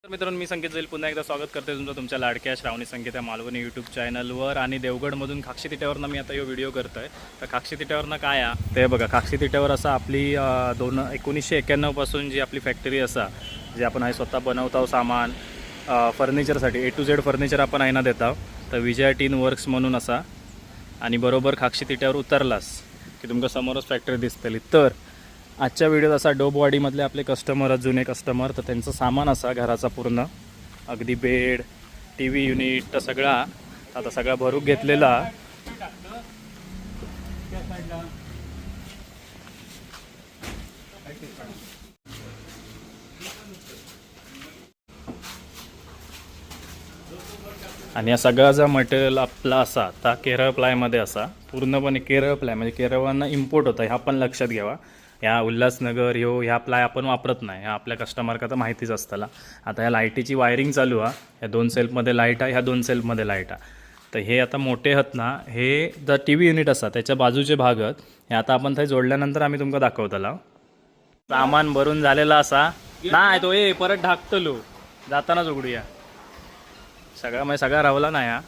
तर मित्रांनो, मी संकेत जाईल पुन्हा एकदा स्वागत करते तुमच्या लाडक्या श्रावणी संकेत या मालवणी यूट्यूब चॅनलवर. आणि देवगडमधून खाक्षी तिट्यावरनं मी आता हा व्हिडिओ करतो आहे. तर खाक्षी तिट्यावरनं काय आहे ते बघा. खाक्षी तिट्यावर असा आपली 1991 पासून जी आपली फॅक्टरी असा, जे आपण आहे स्वतः बनवतो सामान फर्निचरसाठी A to Z फर्निचर आपण आहे ना देतो. तर विजया टीन वर्क्स म्हणून असा, आणि बरोबर खाक्षी तिट्यावर उतरलास की तुमका समोरच फॅक्टरी दिसतली. तर आजच्या व्हिडिओत असा डोबवाडीमधले आपले कस्टमर, जुने कस्टमर, तर त्यांचं सामान असा घराचा पूर्ण अगदी बेड, टी व्ही युनिट तर सगळा आता सगळा भरूक घेतलेला. आणि या सगळा मटेरियल आपला असा आता केरळ प्लायमध्ये असा, पूर्णपणे केरळ प्लाय म्हणजे केरळवरनं इम्पोर्ट होता. ह्या पण लक्षात घ्यावा. ह्या उल्हासनगर ह्या प्लाय आपण वापरत नाही. ह्या आपल्या कस्टमरका तर माहितीच असताला. आता ह्या लाईटीची वायरिंग चालू आहे. ह्या 2 सेल्फमध्ये लाईट आहे, ह्या 2 सेल्फमध्ये लाईट आहे. तर हे आता मोठे आहेत ना, हे जर टी व्ही युनिट असा त्याच्या बाजूचे भाग आहेत. हे आता आपण ते जोडल्यानंतर आम्ही तुमका दाखवतला. सामान भरून झालेला असा नाही तो परत ढाकतलो जातानाच उघडूया. सगळा रावला नाही हा.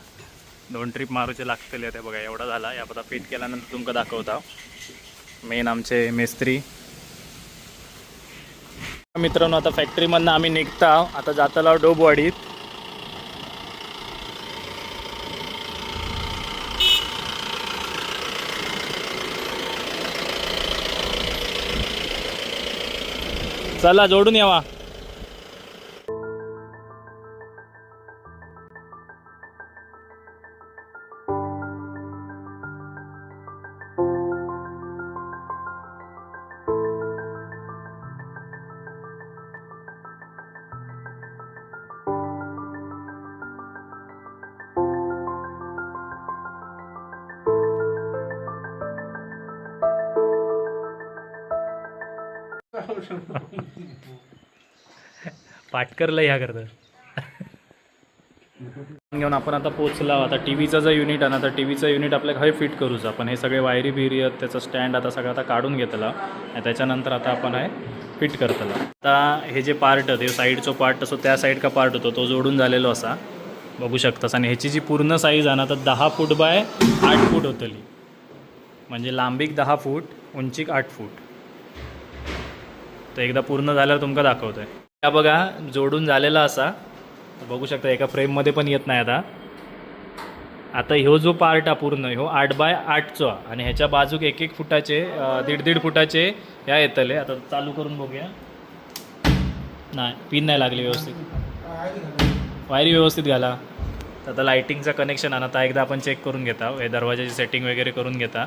2 ट्रिप मारूचे लागतले. ते बघा एवढा झाला. या आता फिट केल्यानंतर तुमका दाखवता. मेन आमचे मेस्त्री मित्रांनो. आता फॅक्टरीमधनं आम्ही निघता. आता जाताला डोबवाडीत. चला जोडून यावा. पाटकरला ह्या करतं घेऊन आपण आता पोचला. आता टी व्हीचा जो युनिट आहे ना, तर टी व्हीचं युनिट आपल्याला हे फिट करूच आपण. हे सगळे वायरी बिरी आहेत, त्याचं स्टँड आता सगळं आता काढून घेतला. त्याच्यानंतर आता आपण हे फिट करतला. आता हे जे पार्ट आहे, हे साईडचं पार्ट असो, त्या साईड का पार्ट होतो तो जोडून झालेलो असा बघू शकतास. आणि ह्याची जी पूर्ण साईज आहे ना, तर 10 फूट बाय 8 फूट होतली. म्हणजे लांबीक 10 फूट, उंचीक 8 फूट. तर एकदा पूर्ण झाल्यावर तुमका दाखवतोय. त्या बघा जोडून झालेला असा बघू शकता. एका फ्रेममध्ये पण येत नाही. आता ह्यो जो पार्ट आहे पूर्ण ह्यो 8 बाय 8चा, आणि ह्याच्या बाजूक 1-1 फुटाचे 1.5 फुटाचे ह्या येतले. आता चालू करून बघूया. नाही, पिन नाही लागली व्यवस्थित. वायरी व्यवस्थित घाला. आता लाईटिंगचं कनेक्शन आहे ना, आता एकदा आपण चेक करून घेता. हे दरवाजाची सेटिंग वगैरे करून घेता.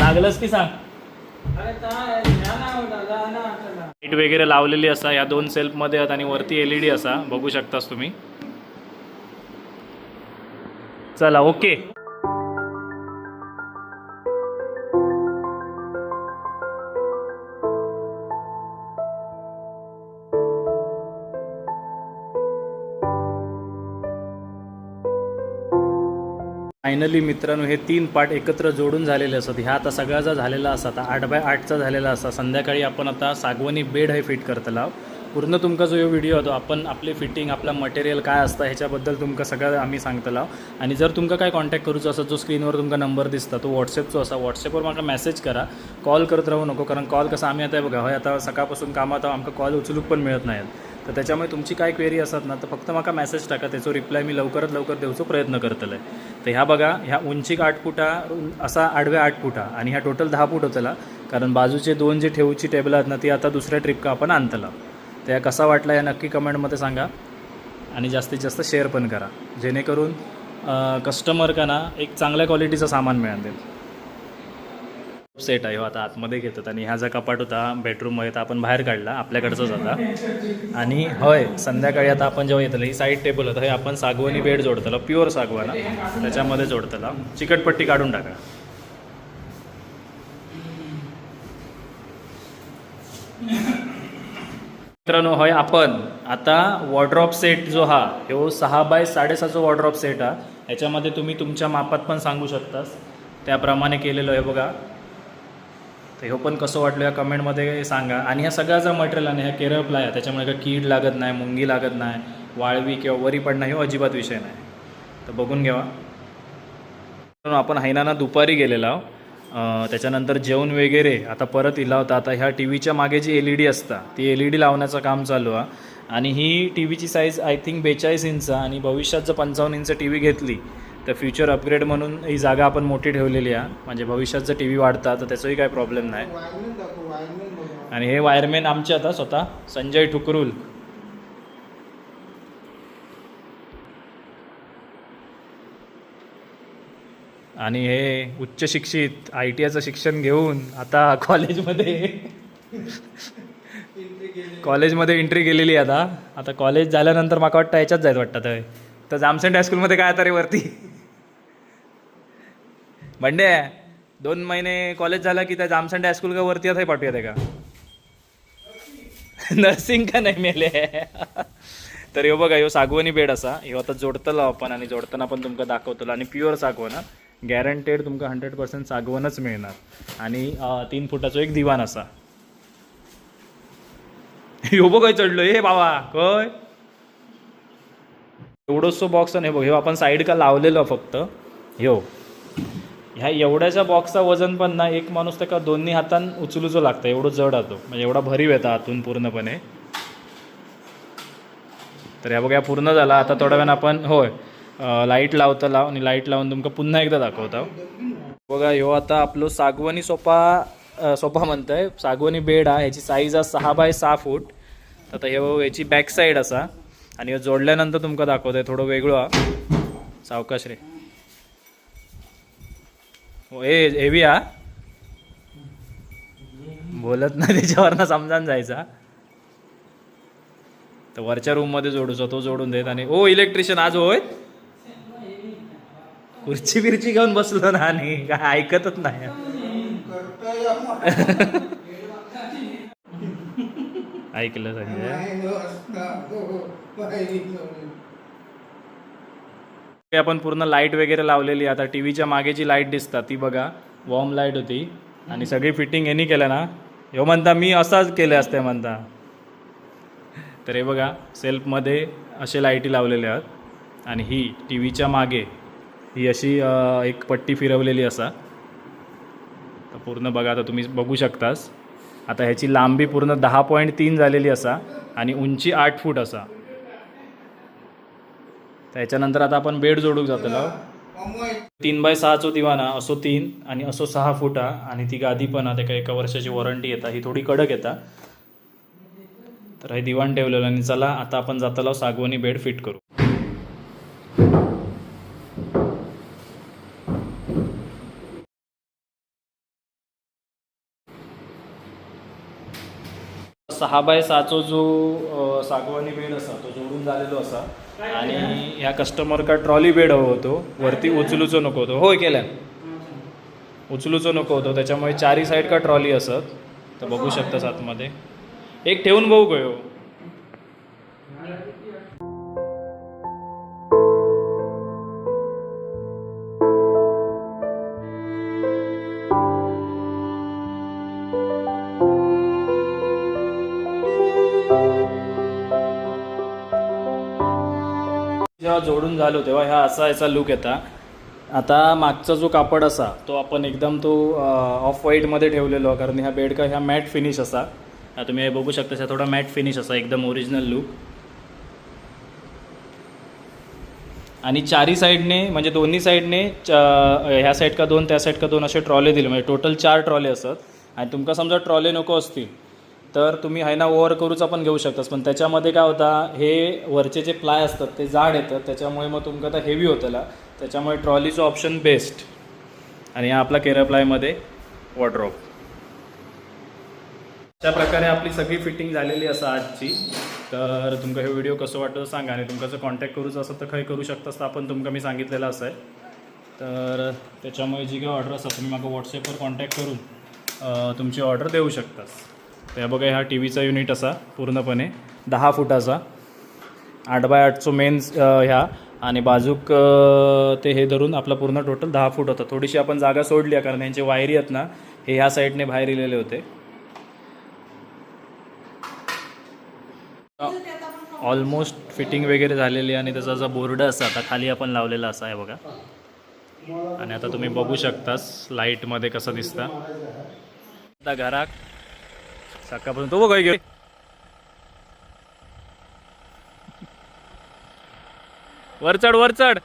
लागलंच की सांग. लाईट वगैरे लावलेली असा या 2 सेल्फमध्ये आहेत, आणि वरती LED असा बघू शकतास तुम्ही. चला ओके. फायनली मित्रांनो, हे 3 पार्ट एकत्र जोडून झालेले असतात. ह्या आता सगळा झालेला असा, आता 8 बाय 8चा झालेला असा. संध्याकाळी आपण आता सागवानी बेड हे फिट करतला. पूर्ण तुमका जो व्हिडिओ होतो आपण आपली फिटिंग, आपला मटेरियल काय असतं ह्याच्याबद्दल तुमका सगळं आम्ही सांगतला. आणि जर तुमका काय कॉन्टॅक्ट करूचो असं, जो स्क्रीनवर तुमका नंबर दिसता तो व्हॉट्सअपचो असा. व्हॉट्सअपवर मला मेसेज करा. कॉल करत राहू नको, कारण कॉल कसं आम्ही आता बघा आता सकाळपासून कामात आमका कॉल उचलूक पण मिळत नाहीत. तर त्याच्यामुळे तुमची काय क्वेरी असतात ना, तर फक्त मला मेसेज टाका. त्याचा रिप्लाय मी लवकरात लवकर देऊचो प्रयत्न करतलो आहे. तर ह्या बघा, ह्या उंचीक 8 फुटा असा, आडव्या 8 फुटा, आणि ह्या टोटल 10 फूट होतला. कारण बाजूचे 2 जे ठेवूची टेबल आहेत ना, ती आता दुसऱ्या ट्रिप का आपण आणतला. तर या कसा वाटला या नक्की कमेंटमध्ये सांगा. आणि जास्तीत जास्त शेअर पण करा, जेणेकरून कस्टमर का ना एक चांगल्या क्वालिटीचं सामान मिळेल. सेट आहे हो आता आतमध्ये घेतात. आणि ह्या जो कपाट होता बेडरूममध्ये तर आपण बाहेर काढला, आपल्याकडचाच होता. आणि होय, संध्याकाळी आता आपण जेव्हा येतलं ही साईड टेबल होतं, हे आपण सागवानी बेड जोडतला. प्युअर सागवाना त्याच्यामध्ये जोडतला. चिकटपट्टी काढून टाका. मित्रांनो, होय आपण आता वॉर्ड्रॉप सेट जो हा 6 बाय 6.5चा वॉर्ड्रॉप सेट हा. ह्याच्यामध्ये तुम्ही तुमच्या मापात पण सांगू शकतास. त्याप्रमाणे केलेलं आहे बघा. तर हे पण कसं वाटलं या कमेंटमध्ये सांगा. आणि ह्या सगळ्याचं मटेरियल आणि ह्या केरळ प्लाय आहे, त्याच्यामुळे काही कीड लागत नाही, मुंगी लागत नाही, वाळवी किंवा वरी पडणं हे अजिबात विषय नाही. तर बघून घ्यावा. आपण हैनाना दुपारी गेलेला त्याच्यानंतर जेवण वगैरे आता परत इला होता. आता ह्या टी व्हीच्या मागे जी LED असता ती LED लावण्याचं काम चालू आहे. आणि ही टी व्हीची साईज आय थिंक 42 इंच आणि भविष्यात जर 55 इंच टी व्ही घेतली तर फ्युचर अपग्रेड म्हणून ही जागा आपण मोठी ठेवलेली आहे. म्हणजे भविष्यात जर टी व्ही वाढता तर त्याचाही काही प्रॉब्लेम नाही. आणि हे वायरमॅन आमचे आता स्वतः संजय ठुकरुल. आणि हे उच्च शिक्षित ITIचं शिक्षण घेऊन आता कॉलेजमध्ये एंट्री केलेली आता. आता कॉलेज झाल्यानंतर मला वाटतं याच्यात जायचं वाटतं तर जामसेंट हायस्कूलमध्ये काय आता रे वरती बंडे 2 महिने कॉलेज झाला की त्या जामसेंट हायस्कूल का वरती आता पाठवूयात आहे का नर्सिंग का नाही मेले. तर ह्यो बघा ह्यो सागवानी बेड असा ह्यो आता जोडतलो आपण आणि जोडताना पण तुमका दाखवतलो. आणि प्युअर सागवान गॅरंटेड तुमका 100% सागवानच मिळणार. आणि 3 फुटाचो एक दिवाण असा. ह्यो बघ चढलो हे बाबा काय एवढंच बॉक्स नाही बघ. ह्यो आपण साईड का लावलेलो फक्त ह्यो ह्या एवढ्याच्या बॉक्सचा वजन पण ना एक माणूस त्याका दोन्ही हातान उचलूचो लागतं एवढं जड आतो. म्हणजे एवढा भरीव येतं आतून पूर्णपणे. तर ह्या बघा या पूर्ण झाला. आता थोड्या वेळानं आपण होय लाईट लावता आणि लाईट लावून तुमका पुन्हा एकदा दाखवतो. बघा ह्यो आता आपलो सागवानी सोफा म्हणतंय सागवानी बेड हा. ह्याची साईज आहे 6 बाय 6 फूट. आता ह्याची बॅक साईड असा आणि ह्यो जोडल्यानंतर तुमका दाखवतोय थोडं वेगळं हा. सावकाश रे हो हेवी हा बोलत नाही त्याच्यावरनं समजान जायचा. तर वरच्या रूममध्ये जोडूचा तो जोडून देत. आणि ओ इलेक्ट्रिशियन आज होय खुर्ची बिर्ची घेऊन बसलो ना आणि काय ऐकतच नाही. ऐकलं संजय. आपण पूर्ण लाईट वगैरे लावलेली. आता टी व्हीच्या मागे जी लाईट दिसतात ती बघा वॉर्म लाईट होती. आणि सगळी फिटिंग यांनी केलं ना. ह्यो म्हणता मी असाच केले असते म्हणता. तर हे बघा सेल्फमध्ये असे लाईटी लावलेल्या आहेत. आणि ही टी व्हीच्या मागे ही अशी एक पट्टी फिरवलेली असा. तर पूर्ण बघा आता तुम्ही बघू शकतास. आता ह्याची लांबी पूर्ण 10.3 झालेली असा आणि उंची 8 फूट असा. त्याच्यानंतर आता आपण बेड जोडूक जातलो. 3 बाय 6चो दिवाना असो 3 आणि असो 6 फूट हा. आणि ती गादी पण हा त्याका 1 वर्षाची वॉरंटी येता. ही थोडी कडक येता. तर हे दिवाण ठेवलेलं. आणि चला आता आपण जातलो सागवानी बेड फिट करू. 6 बाय 6चो जो सागवानी बेड असा तो जोडून झालेलो असा. आणि ह्या कस्टमरका ट्रॉली बेड हवं होतो. वरती उचलूचो नको होतो. होय केल्या उचलूचो नको होतो. त्याच्यामुळे 4ही साईड का ट्रॉली असत. तर बघू शकतास आतमध्ये एक ठेवून बघू गयो. जेव्हा जोडून झालो तेव्हा ह्या असा याचा लुक येता. आता मागचा जो कापड असा तो आपण एकदम तो ऑफ व्हाईटमध्ये ठेवलेलो कारण ह्या बेड का ह्या मॅट फिनिश असा. तुम्ही हे बघू शकता थोडा मॅट फिनिश असा एकदम ओरिजिनल लुक. आणि 4ही साईडने म्हणजे दोन्ही साईडने ह्या साईड का 2 त्या साईड का 2 असे ट्रॉले दिले. म्हणजे टोटल 4 ट्रॉले असतात. आणि तुमका समजा ट्रॉले नको असतील तर तुम्ही आहे ना ओव्हर करूचा पण घेऊ शकतास. पण त्याच्यामध्ये काय होता हे वरचे जे प्लाय असतात ते जाड येतात. त्याच्यामुळे मग तुमका आता हेवी होतं. त्याच्यामुळे ट्रॉलीचं ऑप्शन बेस्ट. आणि हा आपला केरळ प्लायमध्ये वॉर्डरोब. अशा प्रकारे आपली सगळी फिटिंग झालेली असा आजची. तर तुमका हे व्हिडिओ कसं वाटतं सांगा. आणि तुमका जर कॉन्टॅक्ट करूचं असं तर काही करू शकतास. तर आपण तुमका मी सांगितलेलं असं आहे. तर त्याच्यामुळे जी काही ऑर्डर असतात तुम्ही मला व्हॉट्सॲपवर कॉन्टॅक्ट करून तुमची ऑर्डर देऊ शकतास. तर बघा ह्या टी व्हीचा युनिट असा पूर्णपणे 10 फुटाचा 8 बाय 8चो मेन्स ह्या. आणि बाजूक ते हे धरून आपला पूर्ण टोटल 10 फूट होता. थोडीशी आपण जागा सोडली आहे कारण यांचे वायरी आहेत ना हे ह्या साईडने बाहेर इलेले होते. ऑलमोस्ट फिटिंग वगैरे झालेली आणि त्याचा जो बोर्ड असा आता खाली आपण लावलेला असा आहे बघा. आणि आता तुम्ही बघू शकतास लाईटमध्ये कसं दिसतं. आता घरात सकाळपासून तो बघ वर चढ वर चढ.